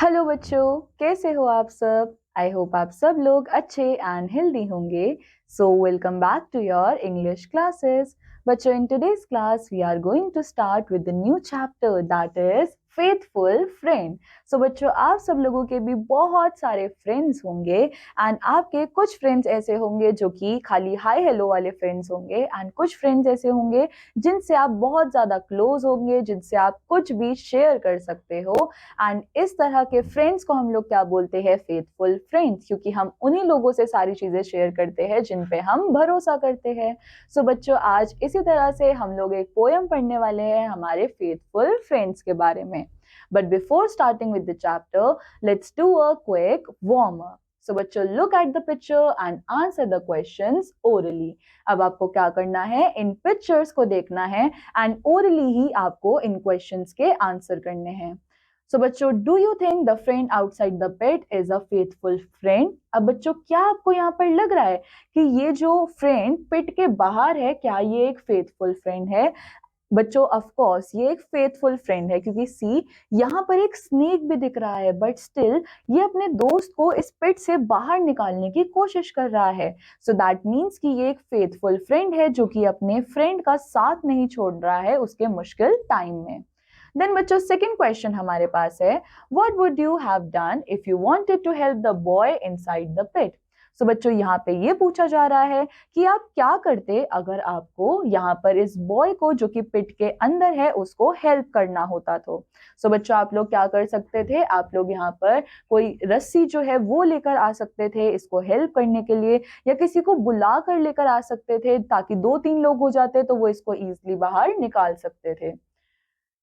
Hello बच्चों, कैसे हो आप सब? आई होप आप सब लोग अच्छे एंड हेल्दी होंगे। So welcome back to your English classes. बच्चों, in today's class we are going to start with the new chapter that is faithful friend. So बच्चों, आप सब लोगों के भी बहुत सारे फ्रेंड्स होंगे एंड आपके कुछ फ्रेंड्स ऐसे होंगे जो कि खाली हाय हेलो वाले फ्रेंड्स होंगे एंड कुछ फ्रेंड्स ऐसे होंगे जिनसे आप बहुत ज्यादा क्लोज होंगे, जिनसे आप कुछ भी शेयर कर सकते हो। एंड इस तरह के फ्रेंड्स को हम लोग क्या बोलते हैं? फेथफुल फ्रेंड्स, क्योंकि हम उन्हीं लोगों से सारी चीजें शेयर करते हैं जिन पे हम भरोसा करते हैं। सो बच्चों, आज इसी तरह से हम लोग एक पोयम पढ़ने वाले हैं हमारे फेथफुल फ्रेंड्स के बारे में। But before starting with the chapter, let's do a quick warm up. So बच्चों, look at the picture and answer the questions orally. अब आपको क्या करना है? इन पिक्चर्स को देखना है एंड ओरली ही आपको इन क्वेश्चंस के आंसर करने हैं। सो बच्चों, do you think the friend outside the pet is a faithful friend? अब बच्चों, क्या आपको यहाँ पर लग रहा है कि ये जो फ्रेंड पिट के बाहर है, क्या ये एक फेथफुल फ्रेंड है? बच्चों, ऑफ कोर्स ये एक फेथफुल फ्रेंड है, क्योंकि सी यहाँ पर एक स्नेक भी दिख रहा है, बट स्टिल ये अपने दोस्त को इस पिट से बाहर निकालने की कोशिश कर रहा है। सो दैट मीन्स कि ये एक फेथफुल फ्रेंड है जो कि अपने फ्रेंड का साथ नहीं छोड़ रहा है उसके मुश्किल टाइम में। देन बच्चों, सेकंड क्वेश्चन हमारे पास है, what would you have done if you wanted to help the boy inside the pit? So बच्चों, यहाँ पे ये पूछा जा रहा है कि आप क्या करते अगर आपको यहाँ पर इस बॉय को जो कि पिट के अंदर है उसको हेल्प करना होता तो। सो बच्चों, आप लोग क्या कर सकते थे? आप लोग यहाँ पर कोई रस्सी जो है वो लेकर आ सकते थे इसको हेल्प करने के लिए, या किसी को बुला कर लेकर आ सकते थे ताकि 2-3 लोग हो जाते तो वो इसको इजिली बाहर निकाल सकते थे।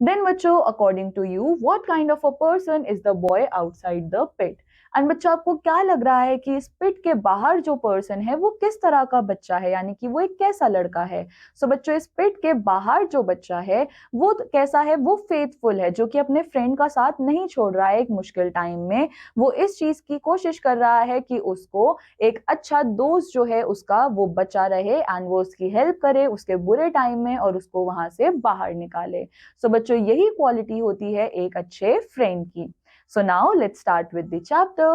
Then बच्चों, according to you, what kind of a person is the boy outside the pit? And बच्चों, आपको क्या लग रहा है कि इस पिट के बाहर जो पर्सन है वो किस तरह का बच्चा है, यानी कि वो एक कैसा लड़का है? सो बच्चों, इस पिट के बाहर जो बच्चा है वो कैसा है? वो फेथफुल है, जो कि अपने फ्रेंड का साथ नहीं छोड़ रहा है एक मुश्किल टाइम में। वो इस चीज की कोशिश कर रहा है कि उसको एक अच्छा दोस्त जो है उसका वो बचा रहे एंड वो उसकी हेल्प करे उसके बुरे टाइम में और उसको वहां से बाहर निकाले। सो बच्चों, यही क्वालिटी होती है एक अच्छे फ्रेंड की। So now let's start with the chapter.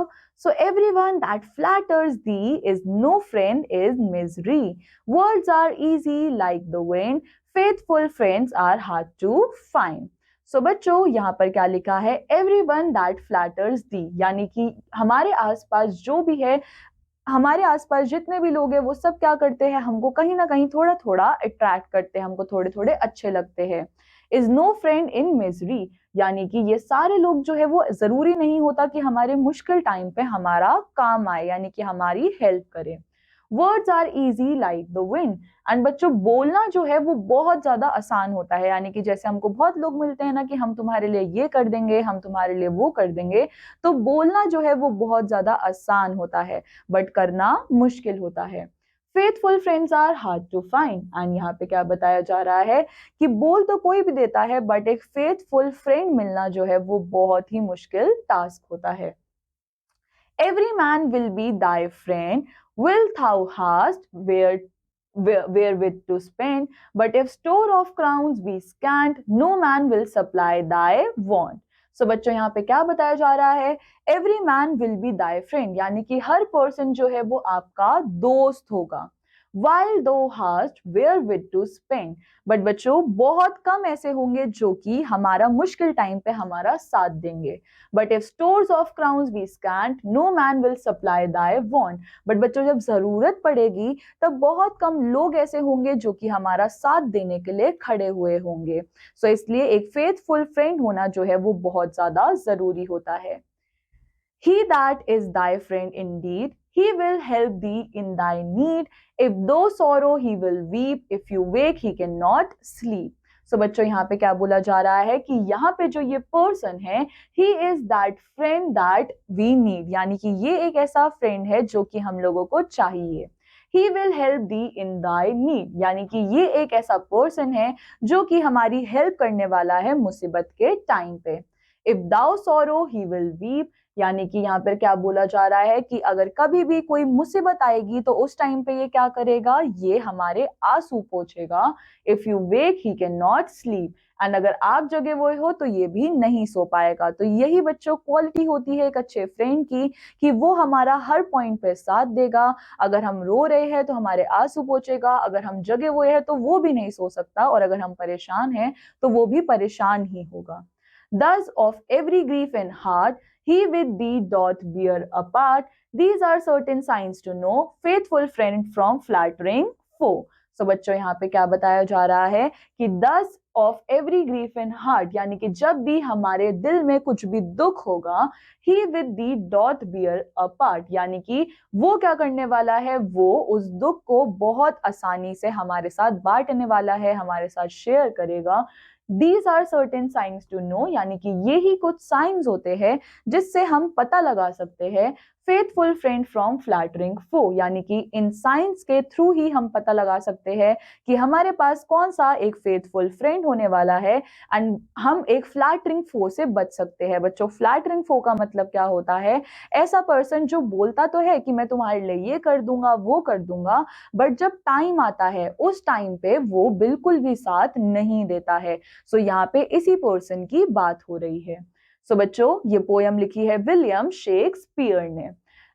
So everyone that flatters thee is no friend is misery. Words are easy like the wind. Faithful friends are hard to find. So बच्चों, यहाँ पर क्या लिखा है? Everyone that flatters thee, यानी कि हमारे आसपास जो भी है, हमारे आसपास जितने भी लोग हैं वो सब क्या करते हैं? हमको कहीं ना कहीं थोड़ा थोड़ा अट्रैक्ट करते हैं, हमको थोड़े थोड़े अच्छे लगते हैं। Is no friend in misery, यानी कि ये सारे लोग जो है वो जरूरी नहीं होता कि हमारे मुश्किल टाइम पे हमारा काम आए, यानी कि हमारी हेल्प करे। Words are easy like the wind. And बच्चों, बोलना जो है वो बहुत ज्यादा आसान होता है, यानी कि जैसे हमको बहुत लोग मिलते हैं ना कि हम तुम्हारे लिए ये कर देंगे, हम तुम्हारे लिए वो कर देंगे, तो बोलना जो है वो बहुत ज्यादा आसान होता है, बट करना मुश्किल होता है। Faithful friends are hard to find. And यहाँ पे क्या बताया जा रहा है कि बोल तो कोई भी देता है, बट एक फेथफुल फ्रेंड मिलना जो है वो बहुत ही मुश्किल टास्क होता है। Every man will be thy friend, will thou hast wherewith to spend, but if store of crowns be scant, no man will supply thy want. So बच्चों, यहाँ पे क्या बताया जा रहा है? Every man will be Dai friend, यानी कि हर पर्सन जो है वो आपका दोस्त होगा। while thou hast wherewith to spend, but बच्चों बहुत कम ऐसे होंगे जो कि हमारा मुश्किल टाइम पे हमारा साथ देंगे। But if stores of crowns be scant, no man will supply thy want. But बच्चों, जब जरूरत पड़ेगी तब बहुत कम लोग ऐसे होंगे जो कि हमारा साथ देने के लिए खड़े हुए होंगे। सो इसलिए एक फेथफुल फ्रेंड होना जो है वो बहुत ज्यादा जरूरी होता है। He that is thy friend indeed, he will help thee in thy need. If though sorrow he will weep, if you wake he cannot sleep. So बच्चों, यहाँ पे क्या बोला जा रहा है कि यहाँ पे जो ये पर्सन है, he is that friend that we need, यानी कि ये एक ऐसा फ्रेंड है जो कि हम लोगों को चाहिए। He will help thee in thy need, यानी कि ये एक ऐसा पर्सन है जो कि हमारी हेल्प करने वाला है मुसीबत के टाइम पे। If thou sorrow he will weep, यानी कि यहाँ पर क्या बोला जा रहा है कि अगर कभी भी कोई मुसीबत आएगी तो उस टाइम पे ये क्या करेगा, ये हमारे आंसू पोंछेगा। If you wake he can not sleep, and अगर आप जगे हुए हो तो ये भी नहीं सो पाएगा। तो यही बच्चों क्वालिटी होती है एक अच्छे फ्रेंड की, कि वो हमारा हर पॉइंट पे साथ देगा। अगर हम रो रहे हैं तो हमारे आंसू पोंछेगा, अगर हम जगे हुए हैं तो वो भी नहीं सो सकता, और अगर हम परेशान हैं तो वो भी परेशान ही होगा। Thus of every grief and heart, he with thee doth bear apart. These are certain signs to know faithful friend from flattering foe. So बच्चों यहाँ पे क्या बताया जा रहा है कि thus of every grief and heart, यानी कि जब भी हमारे दिल में कुछ भी दुख होगा, he with thee doth bear apart, यानी कि वो क्या करने वाला है, वो उस दुख को बहुत आसानी से हमारे साथ बांटने वाला है, हमारे साथ शेयर करेगा। These are certain signs to know, यानी कि ये ही कुछ साइंस होते हैं जिससे हम पता लगा सकते हैं फेथफुल फ्रेंड फ्रॉम फ्लैटरिंग फो, यानी कि इन साइंस के थ्रू ही हम पता लगा सकते हैं कि हमारे पास कौन सा एक फेथफुल फ्रेंड होने वाला है, एंड हम एक फ्लैटरिंग फो से बच सकते हैं। बच्चों, फ्लैटरिंग फो का मतलब क्या होता है, ऐसा पर्सन जो बोलता तो है कि मैं तुम्हारे लिए ये कर दूंगा वो कर दूंगा, बट जब टाइम आता है उस टाइम पे वो बिल्कुल भी साथ नहीं देता है। सो यहाँ पे इसी पर्सन की बात हो रही है। सो बच्चों, ये पोयम लिखी है विलियम शेक्सपियर ने।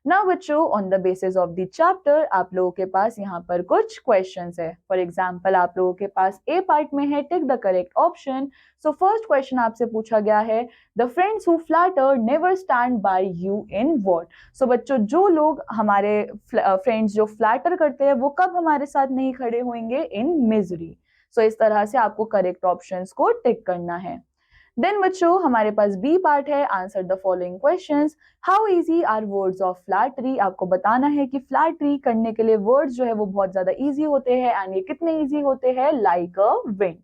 नाउ बच्चों, on the basis of the chapter आप लोगों के पास यहाँ पर कुछ क्वेश्चंस है। फॉर एग्जांपल आप लोगों के पास ए पार्ट में है tick the correct option. So first question आपसे पूछा गया है, the friends who flatter never stand by you in what. So बच्चों, जो लोग हमारे फ्रेंड्स जो फ्लैटर करते हैं वो कब हमारे साथ नहीं खड़े होंगे, इन मिजरी। सो इस तरह से आपको करेक्ट ऑप्शंस को टिक करना है। देन बच्चों, हमारे पास बी पार्ट है, answer the following questions. How easy are words of flattery. आपको बताना है कि फ्लैटरी करने के लिए वर्ड्स जो है वो बहुत ज्यादा इजी होते हैं, एंड ये कितने इजी होते हैं, लाइक अ विंड।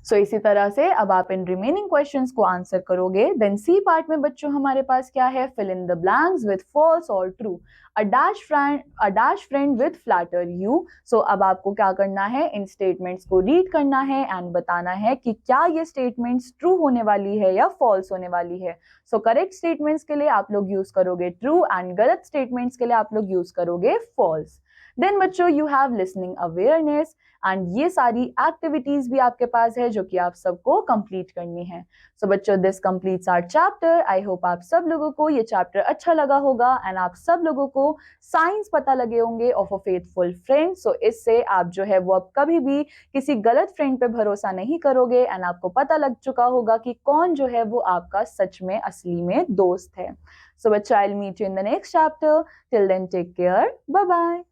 सो इसी तरह से अब आप इन रिमेनिंग क्वेश्चंस को आंसर करोगे। देन सी पार्ट में बच्चों हमारे पास क्या है, fill in the blanks with false और true. A dash friend with flatter you. So अब आपको क्या करना है, इन स्टेटमेंट्स को रीड करना है एंड बताना है कि क्या ये स्टेटमेंट्स ट्रू होने वाली है या फॉल्स होने वाली है। सो करेक्ट स्टेटमेंट्स के लिए आप लोग यूज करोगे ट्रू, एंड गलत स्टेटमेंट्स के लिए आप लोग यूज करोगे फॉल्स। देन बच्चों, you have listening awareness, and ये सारी एक्टिविटीज भी आपके पास है जो कि आप सबको कंप्लीट करनी है। सो बच्चों, this completes our chapter. I hope आप सब लोगों को ये चैप्टर अच्छा लगा होगा, एंड आप सब लोगों को साइंस पता लगे होंगे ऑफ अ फेथफुल फ्रेंड। सो इससे आप जो है वो अब कभी भी किसी गलत फ्रेंड पे भरोसा नहीं करोगे, एंड आपको पता लग चुका होगा कि कौन जो है वो आपका सच में असली में दोस्त है। सो बच्चों, I will meet you in the next chapter. Till then take care, bye bye.